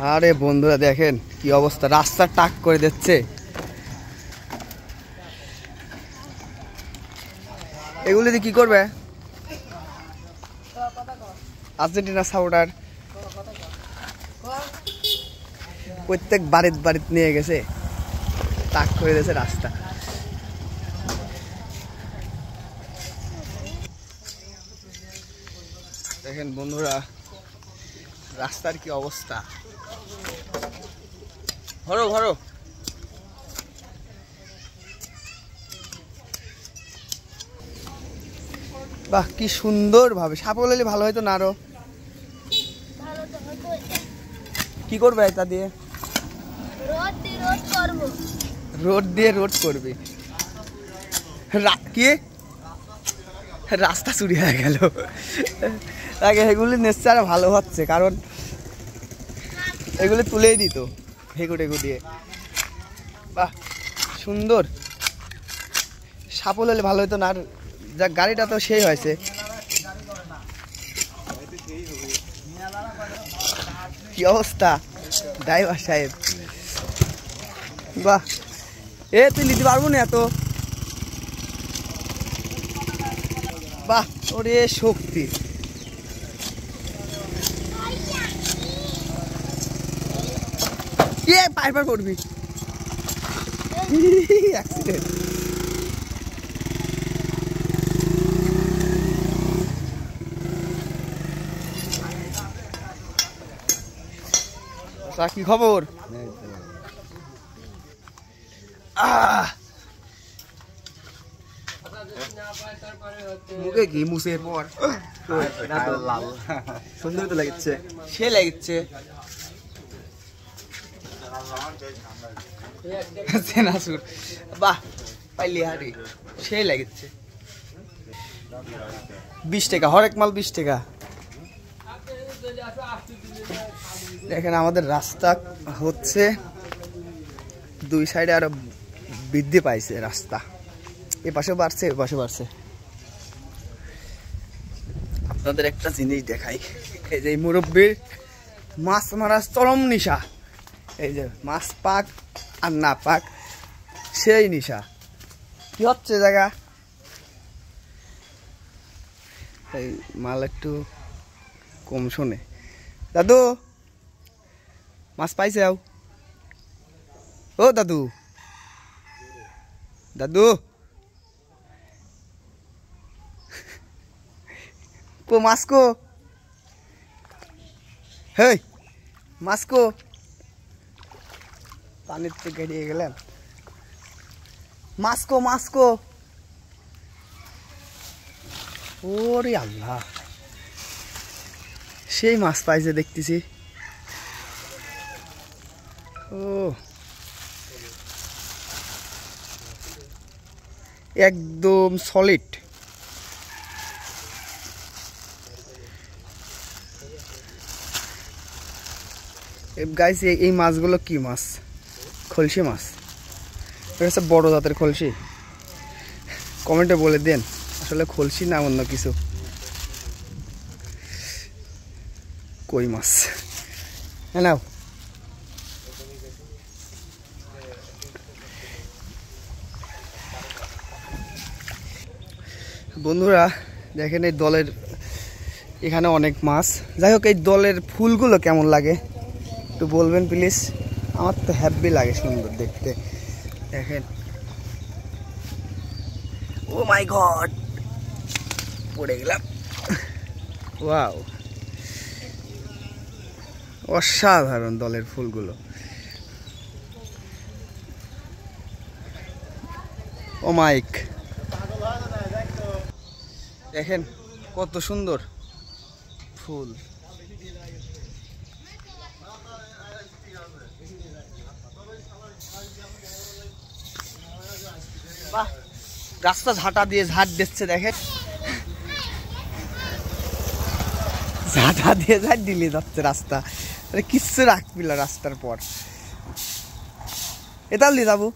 আরে বন্ধুরা দেখেন কি অবস্থা, রাস্তা টাক করে দিচ্ছে। এগুলি দিয়ে কি করবে? আর্জেন্টিনা সাপোর্টার প্রত্যেক বাড়িতে নিয়ে গেছে, টাক করে দিয়েছে রাস্তা। দেখেন বন্ধুরা রাস্তার কি অবস্থা। ঘরো ঘরো বাহ কি সুন্দর ভাবে সাপোল হলে ভালো হয়তো না আরো। কি করবে তা দিয়ে? রোড দিয়ে রোড করবে। কি রাস্তা চুরি হয়ে গেল। আগে এগুলি নেচে আরো ভালো হচ্ছে, কারণ এগুলি তুলেই দিত হেগু টেগু দিয়ে। বাহ সুন্দর, সাপোল হলে ভালো হতো না। আর যা গাড়িটা তো সেই হয়েছে। কি অবস্থা ড্রাইভার সাহেব, বাহ। তুই নিতে পারবো না এত, বাহ ওরে শক্তি। পাইপার করবি অ্যাক্সিডেন্ট। কি খবর? মুখে কি মুছের পর লাল সুন্দর তো লাগছে, সে লাগছে। বাহ পাইলি হারি সেই লাগছে। 20 টাকা হরেক মাল, 20 টাকা। দেখেন আমাদের রাস্তা হচ্ছে দুই সাইডে আরো বৃদ্ধি পাইছে রাস্তা, এ পাশে বাড়ছে এ পাশে বাড়ছে। আপনাদের একটা জিনিস দেখাই, এই যে মুরব্বীর মাছ মারার চরম নিশা। এই যে মাছ পাক আর না পাক সেই নিশা। কি হচ্ছে জায়গা? এই মাল একটু কম শোনে। দাদু মাছ পাইছে? ও দাদু, দাদু কো মাছ কো? হেই মাছ কো? পানির থেকে গড়িয়ে গেলেন। মাছ কো মাছ কো? ওরে আল্লাহ, সেই মাছ পাইছে দেখতেছি। ও একদম সলিড। গাইস এই মাছগুলো কি মাছ? খলসি মাছ, এটা হচ্ছে বড় জাতের খলসি। কমেন্টে বলে দেন আসলে খলসি না অন্য কিছু। কই মাছ নাও। বন্ধুরা দেখেন এই দলের এখানে অনেক মাছ। যাই হোক এই দলের ফুলগুলো কেমন লাগে একটু বলবেন প্লিজ। আমার তো হ্যাপি লাগে, সুন্দর দেখতে। দেখেন ও মাই গড পড়ে গেলাম। ওয়াও অসাধারণ দলের ফুলগুলো। ও মাইক দেখেন কত সুন্দর ফুল। বাহ রাস্তা ঝাঁটা দিয়ে ঝাঁট দিচ্ছে, দেখেন ঝাঁটা দিয়ে ঝাঁট দিলে যাচ্ছে রাস্তা, কিচ্ছু রাখবি না রাস্তার পর। এটা নিয়ে যাবো,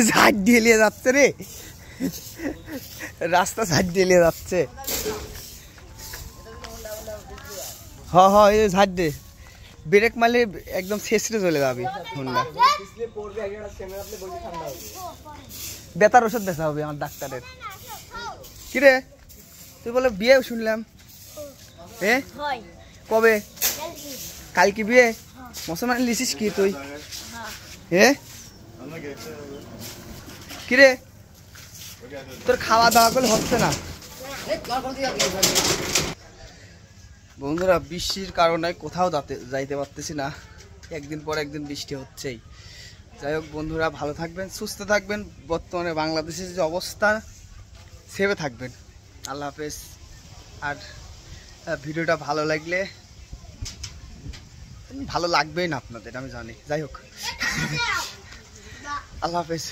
ঝাঁট দিয়ে নিয়ে যাচ্ছে রে রাস্তা, ঝাঁট দিয়ে নিয়ে যাচ্ছে। এই ঝাড় দে, ব্রেক মারলে একদম শেষরে চলে যাবে হোন্ডা। বেতার ওষুধ বেচা হবে আমার ডাক্তারের। কিরে তুই বলে বিয়ে শুনলাম, কবে? কালকে বিয়ে? মুসলমান লিছিস কি তুই? কিরে তোর খাওয়া দাওয়া করলে হচ্ছে না? বন্ধুরা বৃষ্টির কারণে কোথাও যাইতে পারতেছি না, একদিন পর একদিন বৃষ্টি হচ্ছেই। যাই হোক বন্ধুরা, ভালো থাকবেন, সুস্থ থাকবেন, বর্তমানে বাংলাদেশের যে অবস্থা সেভে থাকবেন। আল্লাহ হাফেজ। আর ভিডিওটা ভালো লাগলে, ভালো লাগবেই না আপনাদের আমি জানি, যাই হোক আল্লাহ হাফেজ।